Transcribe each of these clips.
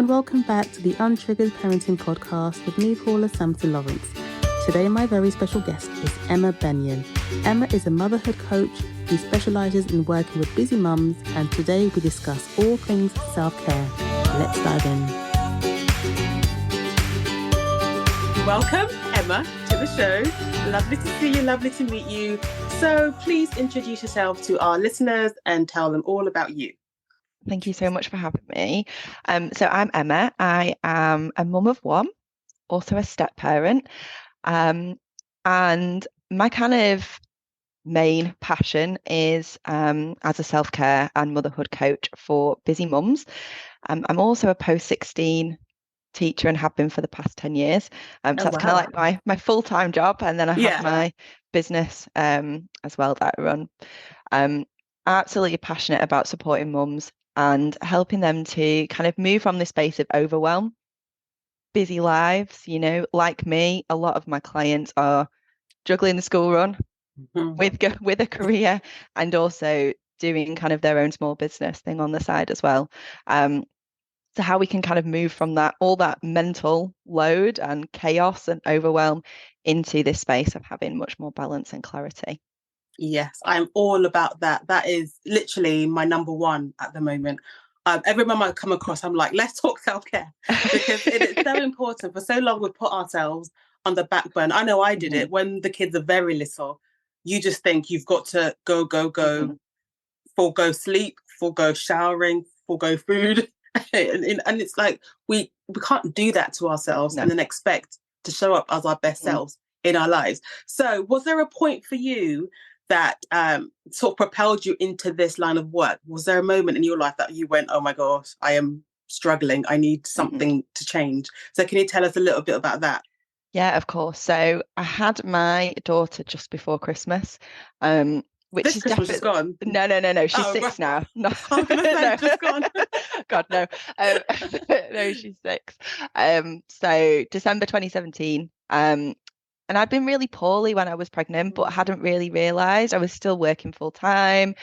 and welcome back to the Untriggered Parenting Podcast with me, Paula Sampson Lawrence. Today, my very special guest is Emma Benyon. Emma is a motherhood coach who specialises in working with busy mums, and today we discuss all things self-care. Let's dive in. Welcome, Emma, to the show. Lovely to see you, lovely to meet you. So please introduce yourself to our listeners and tell them all about you. Thank you so much for having me. So I'm Emma. I am a mum of one, also a step parent. And my kind of main passion is as a self-care and motherhood coach for busy mums. I'm also a post-16 teacher and have been for the past 10 years. So that's kind of like my full-time job. And then I have my business as well that I run. I'm absolutely passionate about supporting mums and helping them to kind of move from this space of overwhelm, busy lives. You know, like me, a lot of my clients are juggling the school run with a career and also doing kind of their own small business thing on the side as well. So how we can kind of move from that, all that mental load and chaos and overwhelm into this space of having much more balance and clarity. Yes, I'm all about that. That is literally my number one at the moment. Every mum I come across, I'm like, let's talk self-care, because it is so important. For so long, we've put ourselves on the back burner. I know I did it when the kids are very little. You just think you've got to go, forego sleep, forego showering, forego food. and it's like we can't do that to ourselves and then expect to show up as our best selves in our lives. So was there a point for you that sort of propelled you into this line of work? Was there a moment in your life that you went, oh my gosh, I am struggling, I need something to change? So can you tell us a little bit about that? Yeah, of course. So I had my daughter just before Christmas, which this is Christmas is gone. No. She's 6 now. No, I was gonna say, just gone. God, no. No, she's 6. So December 2017. And I'd been really poorly when I was pregnant, but hadn't really realised I was still working full time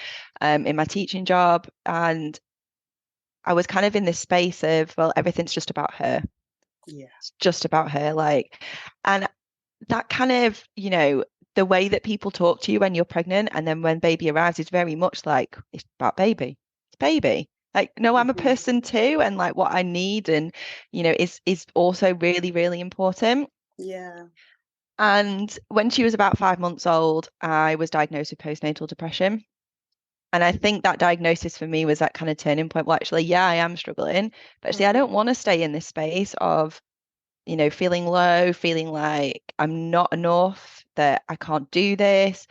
in my teaching job. And I was kind of in this space of, well, everything's just about her. Yeah. It's just about her. And that kind of, you know, the way that people talk to you when you're pregnant and then when baby arrives is very much like, it's about baby. It's baby. Like, no, I'm a person too. And like what I need and, you know, is also really, really important. Yeah. And when she was about 5 months old, I was diagnosed with postnatal depression. And I think that diagnosis for me was that kind of turning point. Well, actually, yeah, I am struggling, but actually, I don't want to stay in this space of, you know, feeling low, feeling like I'm not enough, that I can't do this.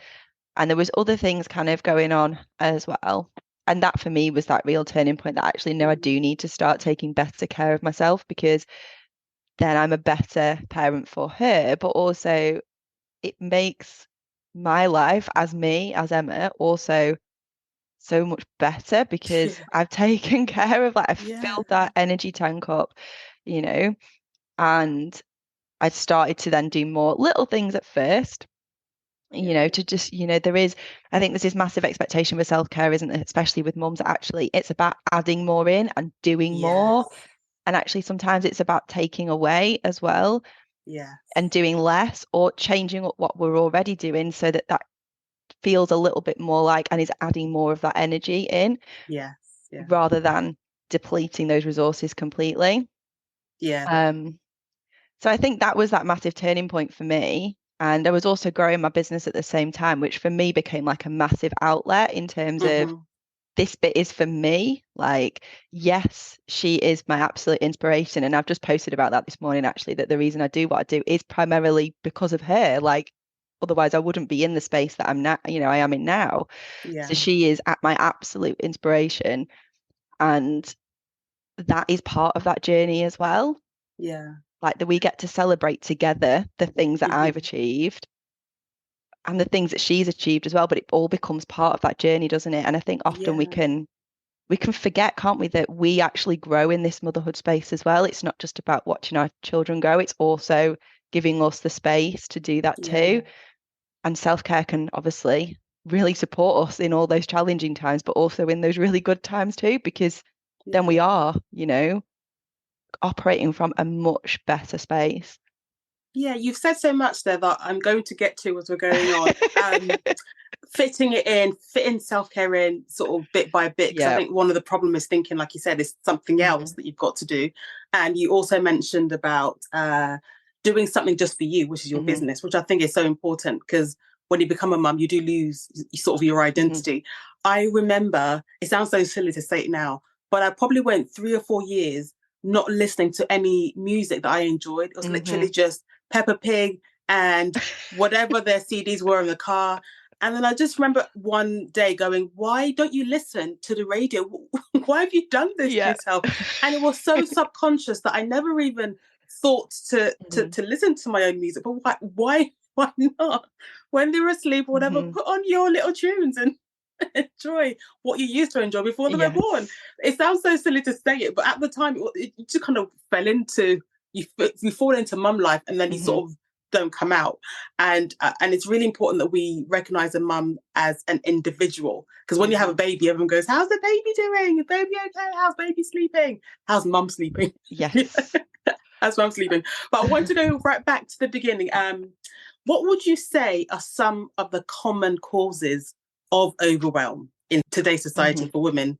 And there was other things kind of going on as well. And that for me was that real turning point that actually, no, I do need to start taking better care of myself, because then I'm a better parent for her, but also it makes my life as me, as Emma, also so much better because I've taken care of, like, I've filled that energy tank up, you know, and I started to then do more little things at first, you know, to just, you know, I think there's this massive expectation with self-care, isn't it? Especially with mums, actually, it's about adding more in and doing more. And actually, sometimes it's about taking away as well. Yeah. And doing less or changing up what we're already doing so that feels a little bit more like and is adding more of that energy in. Yes. Rather than depleting those resources completely. Yeah. So I think that was that massive turning point for me. And I was also growing my business at the same time, which for me became like a massive outlet in terms of this bit is for me. Like, yes, she is my absolute inspiration. And I've just posted about that this morning, actually, that the reason I do what I do is primarily because of her. Like, otherwise I wouldn't be in the space that I'm now, you know, I am in now. So she is at my absolute inspiration. And that is part of that journey as well. Yeah. Like that we get to celebrate together the things that I've achieved and the things that she's achieved as well, but it all becomes part of that journey, doesn't it? And I think often we can forget, can't we, that we actually grow in this motherhood space as well. It's not just about watching our children grow, it's also giving us the space to do that too. And self-care can obviously really support us in all those challenging times, but also in those really good times too, because then we are, you know, operating from a much better space. Yeah, you've said so much there that I'm going to get to as we're going on. Fitting self-care in sort of bit by bit, because I Yeah. think one of the problem is thinking, like you said, is something else that you've got to do. And you also mentioned about doing something just for you, which is your business, which I think is so important, because when you become a mum, you do lose sort of your identity. I remember, it sounds so silly to say it now, but I probably went 3 or 4 years not listening to any music that I enjoyed. It was literally just Peppa Pig and whatever their CDs were in the car. And then I just remember one day going, why don't you listen to the radio? Why have you done this to yourself? And it was so subconscious that I never even thought to listen to my own music. But why not? When they're asleep or whatever, put on your little tunes and enjoy what you used to enjoy before they were born. It sounds so silly to say it, but at the time, it just kind of fell into, you fall into mum life, and then you sort of don't come out. And it's really important that we recognize a mum as an individual, because when you have a baby, everyone goes, how's the baby doing? Is baby okay? How's baby sleeping? How's mum sleeping? Yes. How's mum sleeping? But I want to go right back to the beginning. What would you say are some of the common causes of overwhelm in today's society for women?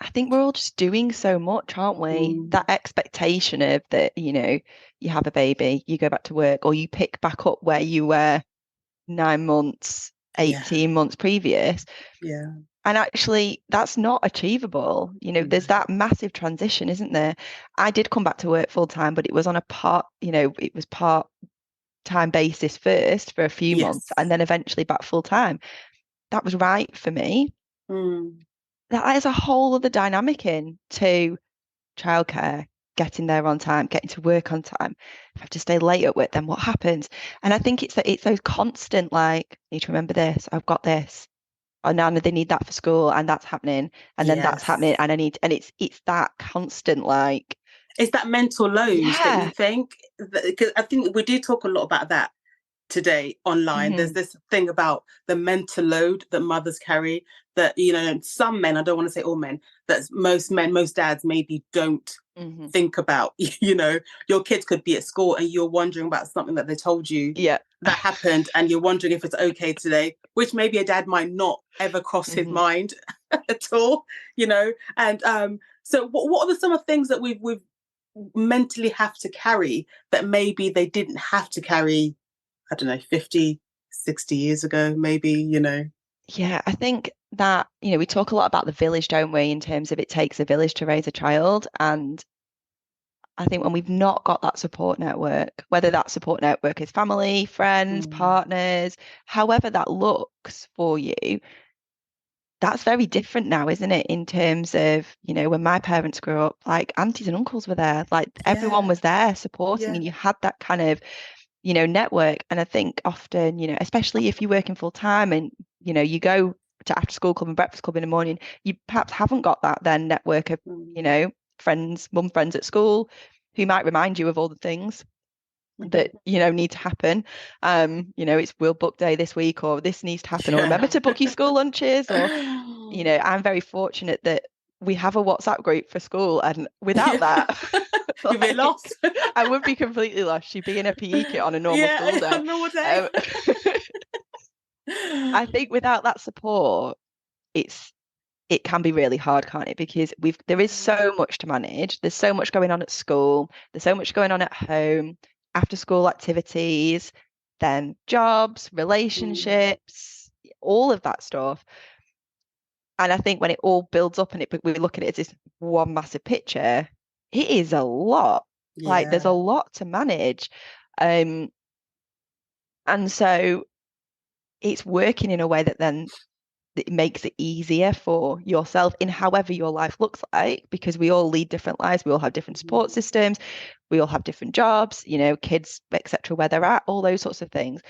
I think we're all just doing so much, aren't we? That expectation of that, you have a baby, you go back to work, or you pick back up where you were 9 months, 18 months previous. Yeah. And actually, that's not achievable. There's that massive transition, isn't there? I did come back to work full time, but it was on a it was part-time basis first for a few months, and then eventually back full time. That was right for me. That is a whole other dynamic into childcare, getting there on time, getting to work on time. If I have to stay late at work, then what happens? And I think it's those constant, like, I need to remember this, I've got this. Oh, now they need that for school, and that's happening, and then that's happening, and it's that constant, like, it's that mental load, don't you think? Because I think we do talk a lot about that today online. There's this thing about the mental load that mothers carry, that some men, I don't want to say all men, that most men, most dads maybe don't think about. Your kids could be at school and you're wondering about something that they told you that happened, and you're wondering if it's okay today, which maybe a dad might not ever cross his mind at all. And so what are some of the things that we've mentally have to carry that maybe they didn't have to carry, I don't know, 50, 60 years ago, maybe, Yeah, I think that, we talk a lot about the village, don't we, in terms of it takes a village to raise a child. And I think when we've not got that support network, whether that support network is family, friends, partners, however that looks for you, that's very different now, isn't it? In terms of, when my parents grew up, like aunties and uncles were there, like everyone was there supporting, and you had that kind of, network. And I think often, especially if you're working full time and, you go to after school club and breakfast club in the morning, you perhaps haven't got that then network of, friends, mum friends at school who might remind you of all the things that need to happen. It's we'll book day this week, or this needs to happen, or remember to book your school lunches, or I'm very fortunate that we have a WhatsApp group for school, and without that you'd be lost. I would be completely lost. You'd be in a PE kit on a normal school day. A normal day. I think without that support, it can be really hard, can't it? Because there is so much to manage. There's so much going on at school. There's so much going on at home, after school activities, then jobs, relationships, all of that stuff. And I think when it all builds up and we look at it as this one massive picture, it is a lot. Like there's a lot to manage. And so it's working in a way that then it makes it easier for yourself in however your life looks like, because we all lead different lives, we all have different support systems, we all have different jobs, kids, etc., where they're at, all those sorts of things.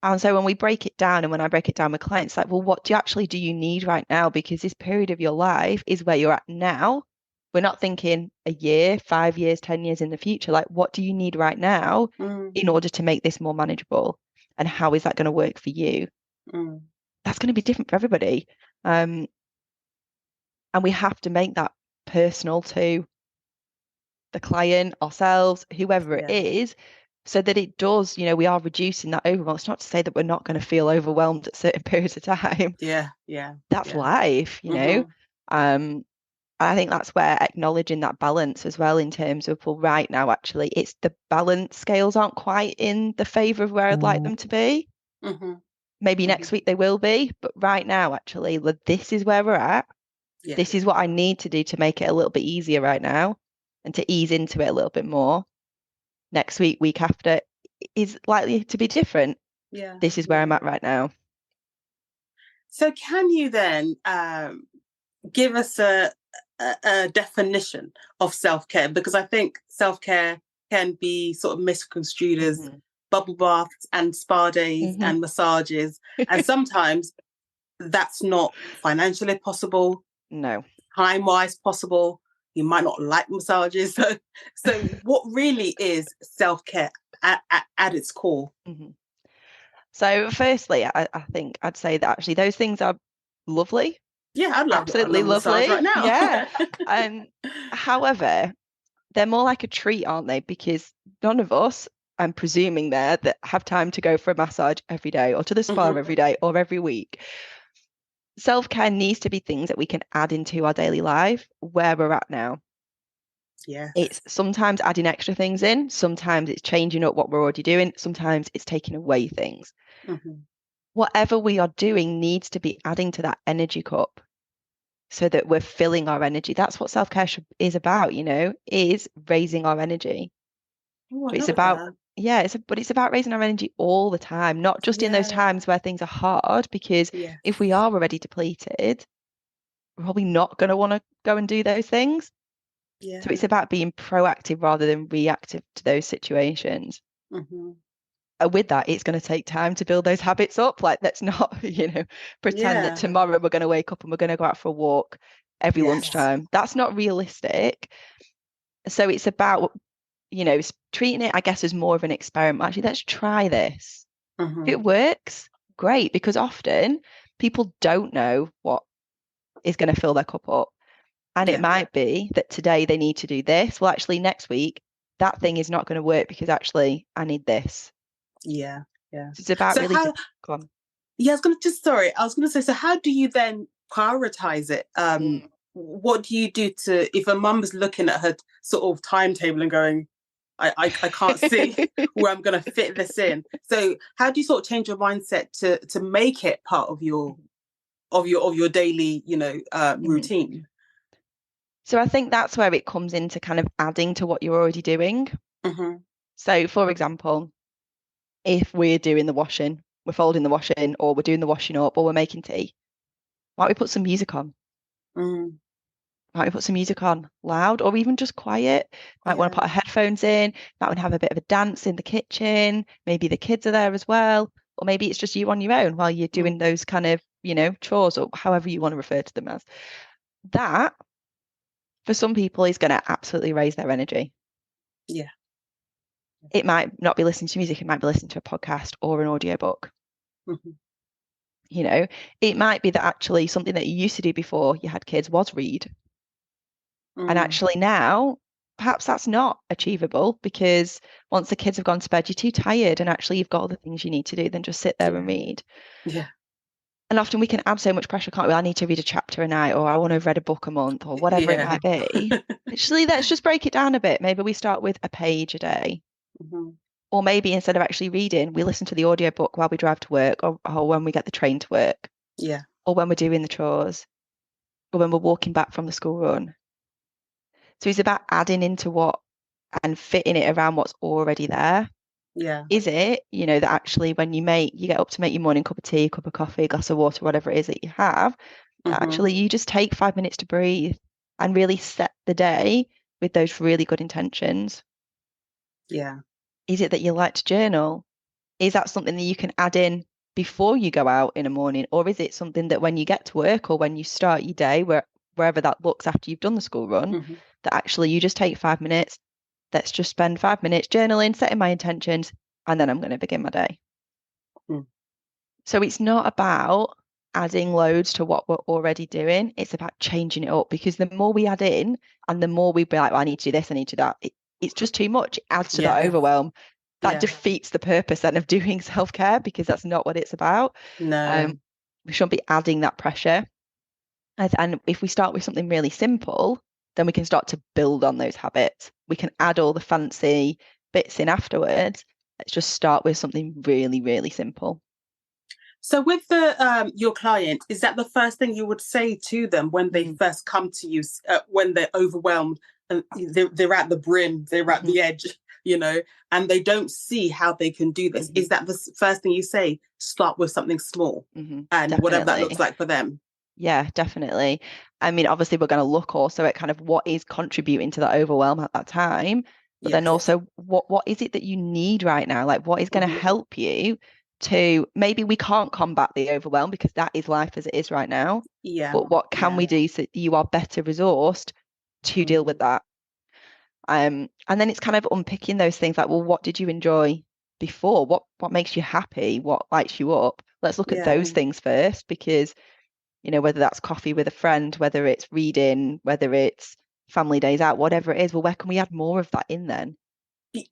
And so when we break it down, and when I break it down with clients, like, well, what do you need right now? Because this period of your life is where you're at now. We're not thinking a year, 5 years, 10 years in the future. Like, what do you need right now in order to make this more manageable? And how is that going to work for you? That's going to be different for everybody. And we have to make that personal too. the client, ourselves, whoever it Yeah. is, so that it does, we are reducing that overwhelm. It's not to say that we're not going to feel overwhelmed at certain periods of time. Yeah. Yeah. That's Yeah. life. Um, I think that's where acknowledging that balance as well, in terms of, well, right now, actually, it's the balance scales aren't quite in the favor of where I'd like them to be. Mm-hmm. Maybe Mm-hmm. next week they will be, but right now, actually, this is where we're at. Yeah. This is what I need to do to make it a little bit easier right now and to ease into it a little bit more. Next week, week after is likely to be different. Yeah. This is where I'm at right now. So can you then give us a definition of self-care? Because I think self-care can be sort of misconstrued as bubble baths and spa days and massages. And sometimes that's not financially possible, No. time-wise possible. You might not like massages. So what really is self-care at its core? So firstly, I think I'd say that actually those things are lovely. Yeah, I'd Absolutely love a massage lovely. right now. Yeah. And however, they're more like a treat, aren't they? Because none of us, I'm presuming there, that have time to go for a massage every day or to the spa every day or every week. Self-care needs to be things that we can add into our daily life where we're at now. Yes. It's sometimes adding extra things in, sometimes it's changing up what we're already doing, sometimes it's taking away things. Whatever we are doing needs to be adding to that energy cup so that we're filling our energy. That's what self-care is about, is raising our energy. Oh, I It's love about, that. yeah, but it's about raising our energy all the time, not just in those Yeah. times where things are hard, because Yes. if we are already depleted, we're probably not going to want to go and do those things. Yeah. So it's about being proactive rather than reactive to those situations. With that, it's going to take time to build those habits up. Like, let's not, pretend that Yeah. tomorrow we're going to wake up and we're going to go out for a walk every Yes. lunchtime. That's not realistic. So it's about, treating it, I guess, as more of an experiment. Actually, let's try this. If it works, great, because often people don't know what is going to fill their cup up. And it might be that today they need to do this. Well, actually, next week, that thing is not going to work because actually I need this. Yeah. Yeah. So it's about So really how? Go on. Yeah, I was gonna say. So how do you then prioritize it? What do you do to if a mum is looking at her sort of timetable and going, I can't see where I'm gonna fit this in. So how do you sort of change your mindset to make it part of your daily routine? So I think that's where it comes into kind of adding to what you're already doing. So, for example, if we're doing the washing, we're folding the washing, or we're doing the washing up, or we're making tea, why don't we put some music on? Why don't we put some music on loud or even just quiet? Might want to put our headphones in, might want to have a bit of a dance in the kitchen. Maybe the kids are there as well. Or maybe it's just you on your own while you're doing those kind of, chores or however you want to refer to them as. That, for some people, is going to absolutely raise their energy. Yeah. It might not be listening to music, it might be listening to a podcast or an audiobook. It might be that actually something that you used to do before you had kids was read. And actually now, perhaps that's not achievable because once the kids have gone to bed, you're too tired and actually you've got other things you need to do than just sit there and read. Yeah. And often we can add so much pressure, can't we? I need to read a chapter a night, or I want to have read a book a month, or whatever it might be. Actually, let's just break it down a bit. Maybe we start with a page a day. Or maybe instead of actually reading, we listen to the audiobook while we drive to work or when we get the train to work. Yeah. Or when we're doing the chores. Or when we're walking back from the school run. So it's about adding into what and fitting it around what's already there. Yeah. Is it, that actually when you get up to make your morning cup of tea, cup of coffee, glass of water, whatever it is that you have, that actually you just take 5 minutes to breathe and really set the day with those really good intentions? Yeah. Is it that you like to journal? Is that something that you can add in before you go out in the morning? Or is it something that when you get to work or when you start your day, wherever that looks after you've done the school run, that actually you just take 5 minutes, let's just spend 5 minutes journaling, setting my intentions, and then I'm going to begin my day. So it's not about adding loads to what we're already doing. It's about changing it up, because the more we add in and the more we be like, well, I need to do this, I need to do that, it's just too much. It adds to that Yeah. overwhelm. That Yeah. defeats the purpose then of doing self-care, because that's not what it's about. No. We shouldn't be adding that pressure. And if we start with something really simple, then we can start to build on those habits. We can add all the fancy bits in afterwards. Let's just start with something really, really simple. So with the your client, is that the first thing you would say to them when they first come to you, when they're overwhelmed and they're at the brim, they're at the edge, and they don't see how they can do this? Is that the first thing you say? Start with something small, and Definitely. whatever that looks like for them. Yeah, definitely. I mean, obviously, we're going to look also at kind of what is contributing to that overwhelm at that time, but then Yes. also what is it that you need right now? Like, what is going to help you to, maybe we can't combat the overwhelm because that is life as it is right now. Yeah. But what can we do so that you are better resourced to deal with that? And then it's kind of unpicking those things like, well, what did you enjoy before? What makes you happy? What lights you up? Let's look at those things first, because whether that's coffee with a friend, whether it's reading, whether it's family days out, whatever it is, well, where can we add more of that in then?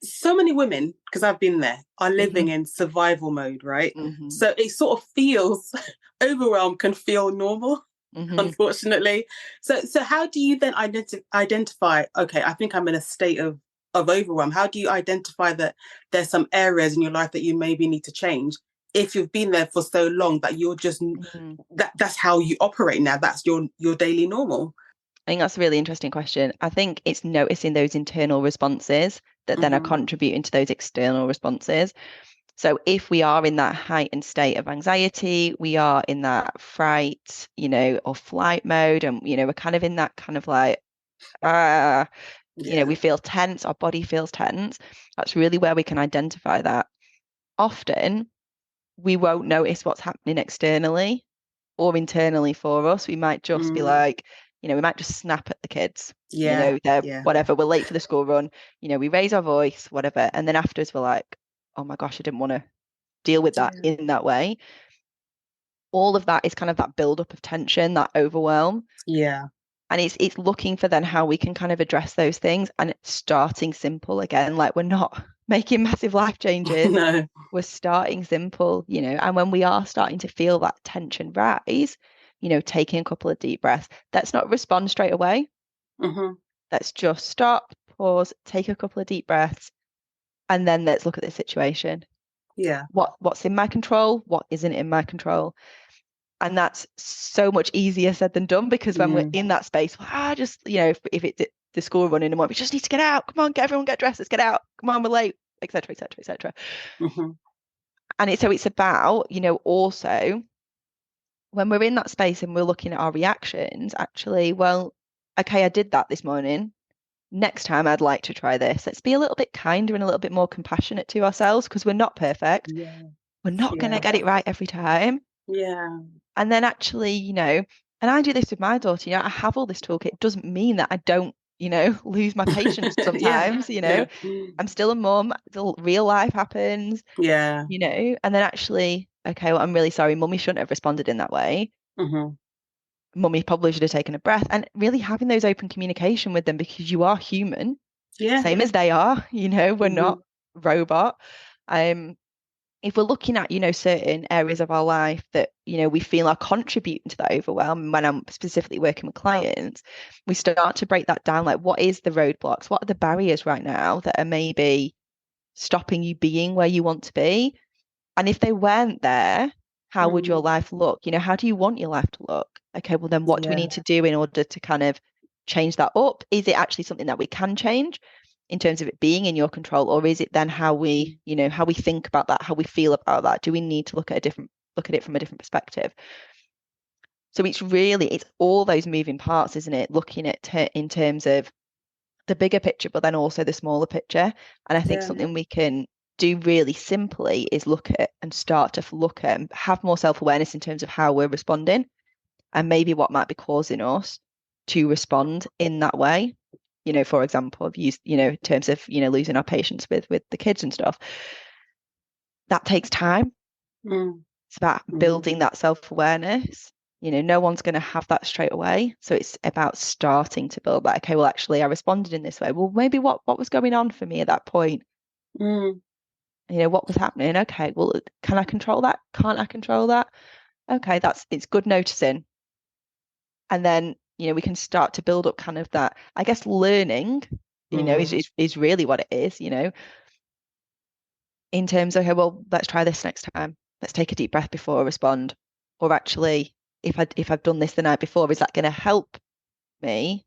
So many women, because I've been there, are living in survival mode, right? So it sort of feels overwhelm can feel normal, unfortunately. So how do you then identify, okay, I think I'm in a state of overwhelm? How do you identify that there's some areas in your life that you maybe need to change if you've been there for so long that you're just that's how you operate now, that's your daily normal? I think that's a really interesting question. I think it's noticing those internal responses that then are contributing to those external responses. So if we are in that heightened state of anxiety, we are in that fright, or flight mode, and we're kind of in that kind of like, we feel tense, our body feels tense. That's really where we can identify that. Often we won't notice what's happening externally or internally for us. We might just be like, we might just snap at the kids. They're whatever, we're late for the school run, we raise our voice, whatever. And then afterwards we're like, oh my gosh, I didn't want to deal with that in that way. All of that is kind of that buildup of tension, that overwhelm. Yeah. And it's looking for then how we can kind of address those things, and starting simple again. Like, we're not making massive life changes. No. We're starting simple, and when we are starting to feel that tension rise, taking a couple of deep breaths. Let's not respond straight away. Let's just stop, pause, take a couple of deep breaths, and then let's look at the situation. Yeah. What's in my control? What isn't in my control? And that's so much easier said than done, because when we're in that space, just, if it's the school running and we just need to get out. Come on, everyone get dressed. Let's get out. Come on, we're late, etc., etc., etc. And it's about, also when we're in that space and we're looking at our reactions, actually, well, okay, I did that this morning. Next time I'd like to try this. Let's be a little bit kinder and a little bit more compassionate to ourselves, because we're not perfect. We're not going to get it right every time. And then actually, and I do this with my daughter, I have all this toolkit. It doesn't mean that I don't, lose my patience sometimes, I'm still a mum, still real life happens, and then actually, okay, well, I'm really sorry, mummy shouldn't have responded in that way. Mummy probably should have taken a breath, and really having those open communication with them, because you are human, same as they are, we're not robot. If we're looking at, certain areas of our life that, we feel are contributing to that overwhelm, when I'm specifically working with clients, we start to break that down. Like, what is the roadblocks? What are the barriers right now that are maybe stopping you being where you want to be? And if they weren't there, how would your life look? How do you want your life to look? Okay, well, then what do we need to do in order to kind of change that up? Is it actually something that we can change in terms of it being in your control, or is it then how we, how we think about that, how we feel about that? Do we need to look at it from a different perspective? So it's all those moving parts, isn't it? Looking at in terms of the bigger picture, but then also the smaller picture. And I think something we can do really simply is look at and start to look at and have more self-awareness in terms of how we're responding, and maybe what might be causing us to respond in that way. For example, of use, in terms of, losing our patience with the kids and stuff. That takes time. It's about building that self-awareness. No one's going to have that straight away. So it's about starting to build that. Okay, well, actually, I responded in this way. Well, maybe what was going on for me at that point? Mm. What was happening? Okay, well, can I control that? Can't I control that? Okay, it's good noticing. And then, we can start to build up kind of that, I guess, learning, is really what it is, in terms of, okay, well, let's try this next time. Let's take a deep breath before I respond. Or actually, if I've done this the night before, is that going to help me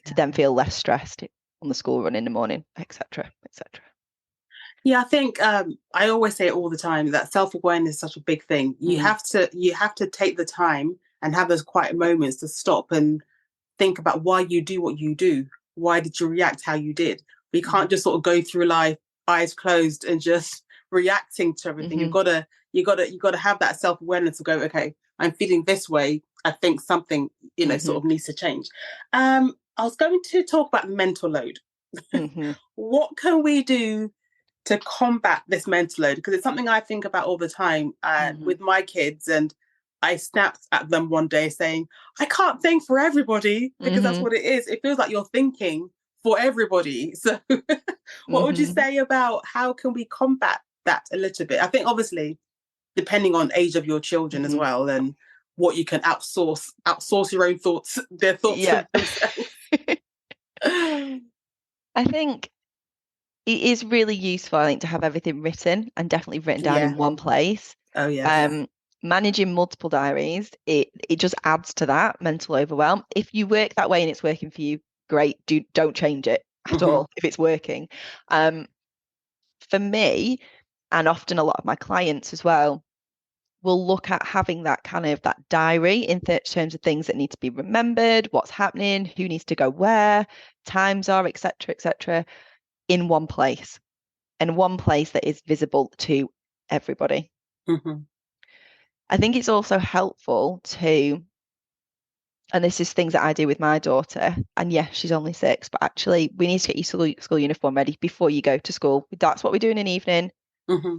to then feel less stressed on the school run in the morning, etc., etc. Yeah, I think I always say it all the time that self-awareness is such a big thing. You have to take the time and have those quiet moments to stop and think about why you do what you do. Why did you react how you did? We can't just sort of go through life eyes closed and just reacting to everything. You gotta have that self-awareness to go, okay, I'm feeling this way. I think something, sort of needs to change. I was going to talk about the mental load. What can we do to combat this mental load? Because it's something I think about all the time with my kids. And I snapped at them one day saying, I can't think for everybody, because that's what it is. It feels like you're thinking for everybody. So what would you say about how can we combat that a little bit? I think obviously depending on age of your children as well, and what you can outsource your own thoughts, their thoughts to themselves. I think it is really useful, I think, to have everything written and definitely written down in one place. Oh, yeah. Managing multiple diaries, it just adds to that mental overwhelm. If you work that way and it's working for you, great. Don't change it at all if it's working. For me, and often a lot of my clients as well, will look at having that kind of that diary in terms of things that need to be remembered, what's happening, who needs to go where, times are, etc., in one place, and one place that is visible to everybody. I think it's also helpful to, and this is things that I do with my daughter, and yes, she's only 6, but actually we need to get your school uniform ready before you go to school. That's what we're doing in the evening.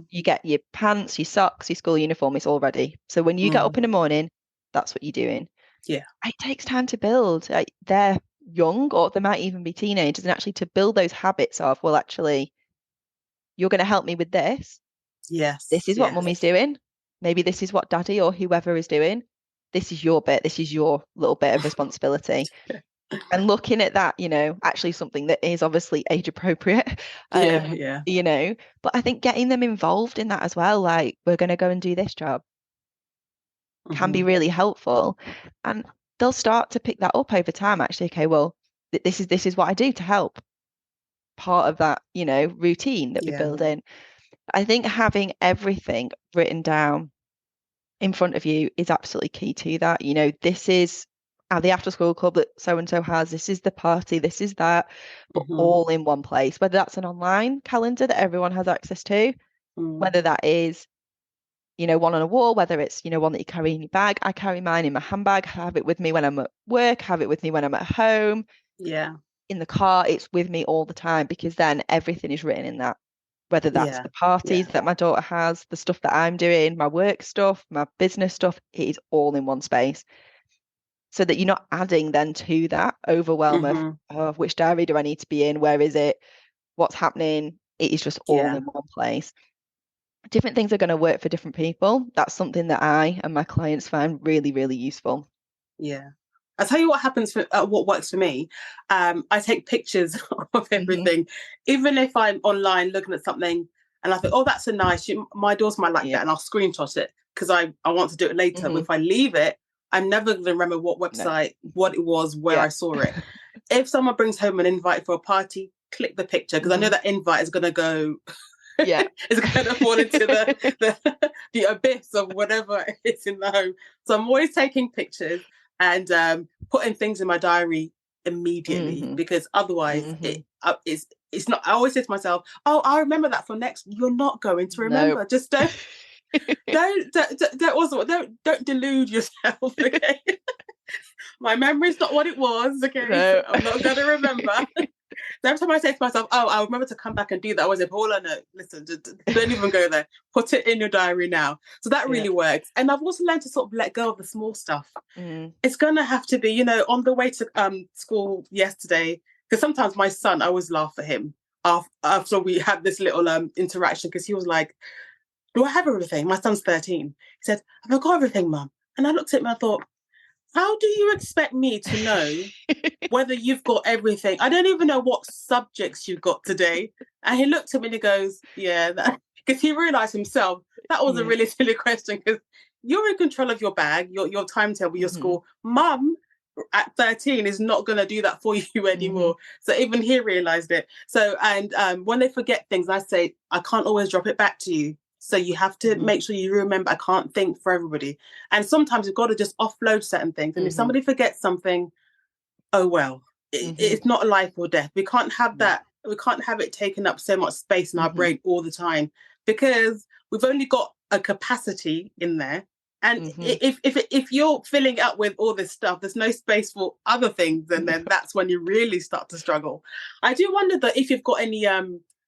You get your pants, your socks, your school uniform, it's all ready. So when you get up in the morning, that's what you're doing. Yeah. It takes time to build. They're young, or they might even be teenagers, and actually to build those habits of, well, actually, you're going to help me with this. Yes. This is what mummy's doing. Maybe this is what daddy or whoever is doing. This is your bit. This is your little bit of responsibility. And looking at that, actually something that is obviously age appropriate, but I think getting them involved in that as well, like, we're going to go and do this job, can be really helpful. And they'll start to pick that up over time, actually. Okay, well, this is what I do to help. Part of that, routine that we build in. I think having everything written down in front of you is absolutely key to that. This is the after school club that so and so has, this is the party, this is that, but all in one place, whether that's an online calendar that everyone has access to, whether that is, one on a wall, whether it's, one that you carry in your bag. I carry mine in my handbag, have it with me when I'm at work, have it with me when I'm at home. In the car, it's with me all the time, because then everything is written in that. Whether that's the parties that my daughter has, the stuff that I'm doing, my work stuff, my business stuff, it is all in one space. So that you're not adding then to that overwhelm of which diary do I need to be in? Where is it? What's happening? It is just all in one place. Different things are going to work for different people. That's something that I and my clients find really, really useful. Yeah. I'll tell you what happens what works for me. I take pictures of everything, even if I'm online looking at something and I think, oh, that's a nice, my daughter might like that, and I'll screenshot it because I want to do it later. But if I leave it, I'm never going to remember what website, what it was, where I saw it. If someone brings home an invite for a party, click the picture, because I know that invite is going to go, it's going to fall into the abyss of whatever is in the home. So I'm always taking pictures and putting things in my diary immediately, because otherwise it's not. I always say to myself, "Oh, I remember that for next." You're not going to remember. Just don't delude yourself. Okay, my memory's not what it was. Okay, so I'm not going to remember. every time I say to myself, oh, I'll remember to come back and do that, I always say, Paula, no, listen, don't even go there. Put it in your diary now. So that Yeah. really works. And I've also learned to sort of let go of the small stuff. Mm. It's going to have to be, on the way to school yesterday, because sometimes my son, I always laugh at him after we had this little interaction, because he was like, do I have everything? My son's 13. He said, have I got everything, Mum? And I looked at him and I thought, how do you expect me to know whether you've got everything? I don't even know what subjects you've got today. And he looked at me and he goes, yeah, because he realized himself that was a really silly question, because you're in control of your bag, your timetable, your school. Mum at 13 is not going to do that for you anymore. So even he realized it. So, and when they forget things, I say, I can't always drop it back to you. So you have to make sure you remember, I can't think for everybody. And sometimes you've got to just offload certain things. And if somebody forgets something, oh, well, it's not life or death. We can't have that. We can't have it taking up so much space in our brain all the time, because we've only got a capacity in there. And if you're filling up with all this stuff, there's no space for other things. And then that's when you really start to struggle. I do wonder that if you've got any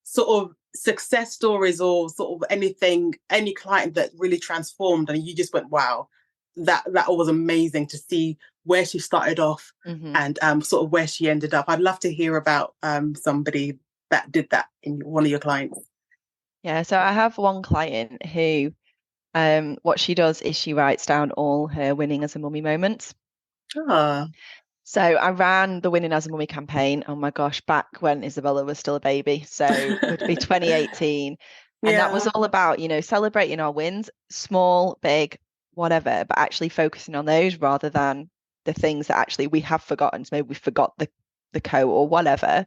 sort of success stories or sort of anything, any client that really transformed and you just went, wow, that was amazing to see where she started off and sort of where she ended up. I'd love to hear about somebody that did that in one of your clients. Yeah, so I have one client who what she does is she writes down all her winning as a mummy moments. So I ran the Winning as a Mummy campaign, oh my gosh, back when Isabella was still a baby. So it would be 2018. And that was all about, celebrating our wins, small, big, whatever, but actually focusing on those rather than the things that actually we have forgotten. So maybe we forgot the coat or whatever,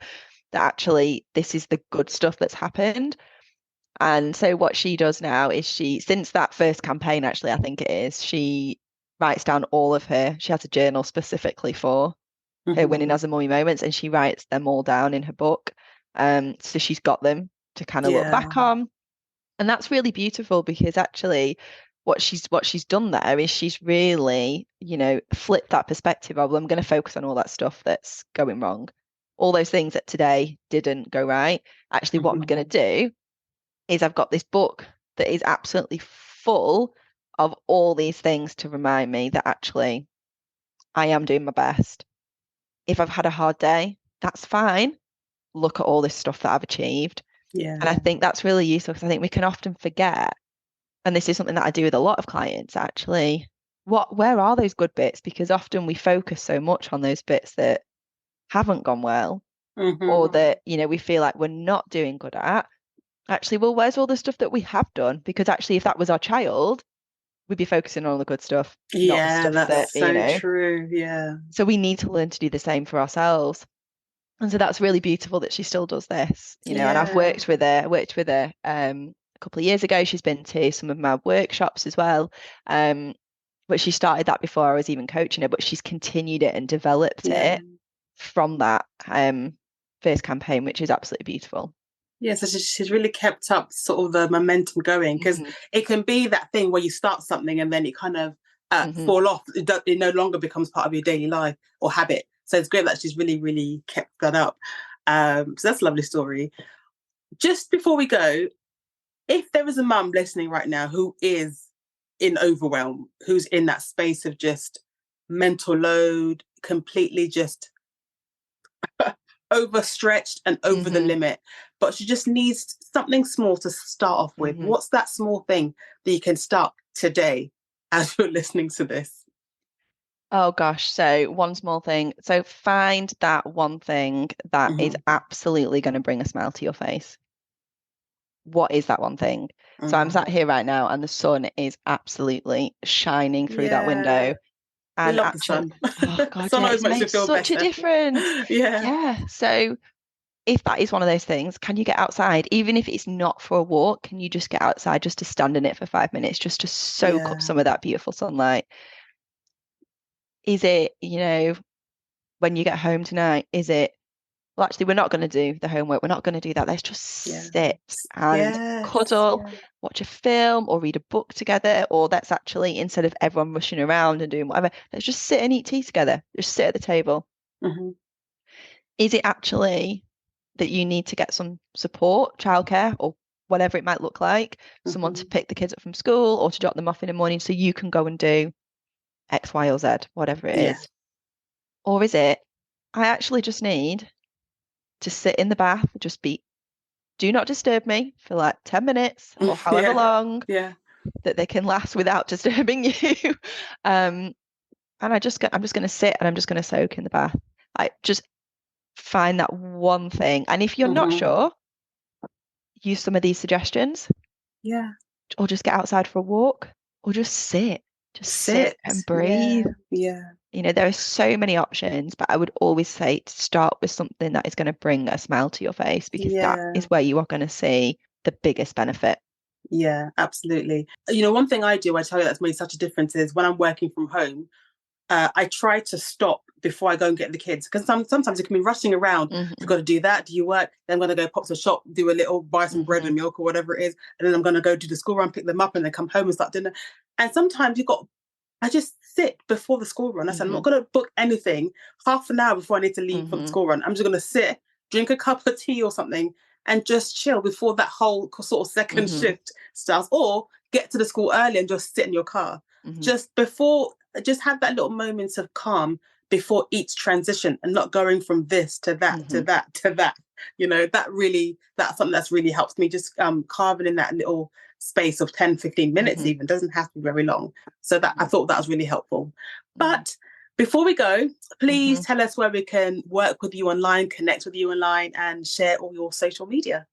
that actually this is the good stuff that's happened. And so what she does now is since that first campaign, actually, I think it is, she writes down all of she has a journal specifically for her winning as a mummy moments, and she writes them all down in her book. So she's got them to kind of look back on. And that's really beautiful, because actually what she's done there is she's really, flipped that perspective of, well, I'm going to focus on all that stuff that's going wrong. All those things that today didn't go right. Actually, what I'm going to do is I've got this book that is absolutely full of all these things to remind me that actually I am doing my best. If I've had a hard day, that's fine. Look at all this stuff that I've achieved. Yeah. And I think that's really useful, because I think we can often forget, and this is something that I do with a lot of clients actually, where are those good bits? Because often we focus so much on those bits that haven't gone well, or that, we feel like we're not doing good at. Actually, well, where's all the stuff that we have done? Because actually, if that was our child, we'd be focusing on all the good stuff, not the stuff that's that, so true. Yeah. So we need to learn to do the same for ourselves. And so that's really beautiful that she still does this, and I've worked with her a couple of years ago. She's been to some of my workshops as well. But she started that before I was even coaching her, but she's continued it and developed it from that first campaign, which is absolutely beautiful. Yeah, so she's really kept up sort of the momentum going, because it can be that thing where you start something and then it kind of fall off. It no longer becomes part of your daily life or habit. So it's great that she's really, really kept that up. So that's a lovely story. Just before we go, if there is a mum listening right now who is in overwhelm, who's in that space of just mental load, completely just overstretched and over the limit, but she just needs something small to start off with. What's that small thing that you can start today as you're listening to this? Oh gosh, so one small thing. So find that one thing that is absolutely going to bring a smile to your face. What is that one thing? So I'm sat here right now and the sun is absolutely shining through that window. We And love the sun. Oh God, sun always it's makes you made feel such a better. difference. Yeah. So if that is one of those things, can you get outside? Even if it's not for a walk, can you just get outside just to stand in it for 5 minutes, just to soak up some of that beautiful sunlight? Is it, when you get home tonight, is it, well, actually, we're not going to do the homework. We're not going to do that. Let's just sit and cuddle, watch a film or read a book together. Or let's actually, instead of everyone rushing around and doing whatever, let's just sit and eat tea together. Just sit at the table. Is it actually that you need to get some support, childcare, or whatever it might look like, someone to pick the kids up from school or to drop them off in the morning so you can go and do X, Y, or Z, whatever it is? Or is it, I actually just need to sit in the bath, just be, do not disturb me for like 10 minutes or however long that they can last without disturbing you. And I'm just going to sit and I'm just going to soak in the bath. I just find that one thing. And if you're not sure, use some of these suggestions. Yeah. Or just get outside for a walk, or just sit. Just sit and breathe. Yeah. You know, there are so many options, but I would always say to start with something that is going to bring a smile to your face, because that is where you are going to see the biggest benefit. Yeah, absolutely. You know, one thing I do, I tell you that's made such a difference, is when I'm working from home, I try to stop before I go and get the kids, because sometimes you can be rushing around. You've got to do that. Do you work? Then I'm going to go pop to the shop, do a little, buy some bread and milk or whatever it is. And then I'm going to go to the school run, pick them up, and then come home and start dinner. And sometimes I just sit before the school run. I said, I'm not going to book anything half an hour before I need to leave for the school run. I'm just going to sit, drink a cup of tea or something, and just chill before that whole sort of second shift starts, or get to the school early and just sit in your car. Just have that little moments of calm before each transition, and not going from this to that to that to that. You know, that's something that's really helped me, just carving in that little space of 10-15 minutes. Even doesn't have to be very long. So that I thought that was really helpful. But before we go, please tell us where we can work with you online, connect with you online, and share all your social media.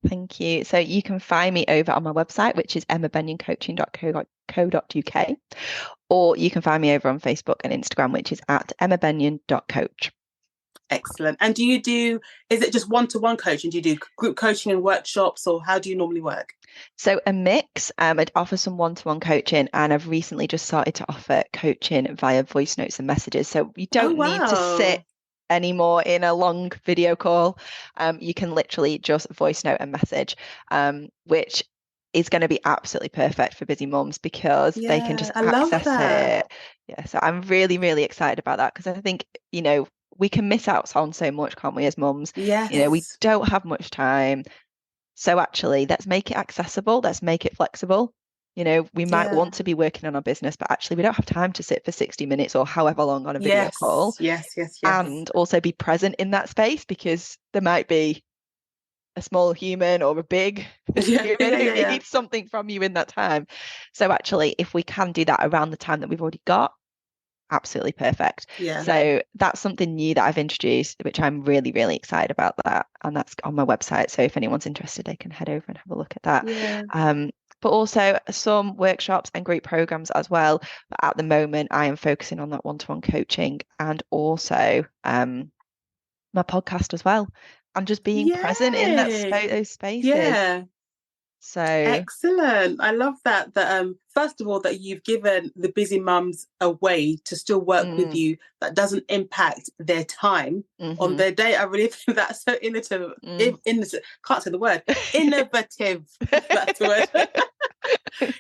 Thank you. So you can find me over on my website, which is emmabenyoncoaching.co.uk, or you can find me over on Facebook and Instagram, which is at emmabenyon.coach. Excellent. And is it just one-to-one coaching? Do you do group coaching and workshops, or how do you normally work? So a mix. I'd offer some one-to-one coaching, and I've recently just started to offer coaching via voice notes and messages. So you don't need to sit anymore in a long video call. You can literally just voice note and message, which is going to be absolutely perfect for busy mums, because they can just access it. Yeah, so I'm really, really excited about that, because I think, you know, we can miss out on so much, can't we, as mums? Yes. You know, we don't have much time. So actually, let's make it accessible. Let's make it flexible. You know, we might want to be working on our business, but actually we don't have time to sit for 60 minutes or however long on a video call. Yes. And also be present in that space, because there might be a small human or a big human who needs something from you in that time. So actually, if we can do that around the time that we've already got, absolutely perfect. So that's something new that I've introduced, which I'm really, really excited about that. And that's on my website. So if anyone's interested, they can head over and have a look at that. But also some workshops and group programs as well. But at the moment, I am focusing on that one-to-one coaching, and also my podcast as well. And just being present in those spaces. So excellent. I love that first of all, that you've given the busy mums a way to still work with you that doesn't impact their time on their day. I really think that's so innovative. Can't say the word. Innovative. That's the word.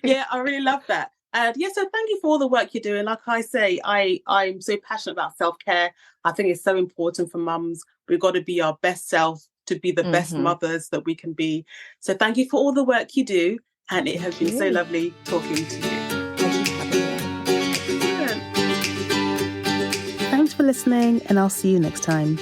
Yeah, I really love that. So thank you for all the work you're doing. Like I say, I'm so passionate about self-care. I think it's so important for mums. We've got to be our best self to be the best mothers that we can be. So thank you for all the work you do. And it has been so lovely talking to you. Thanks for listening, and I'll see you next time.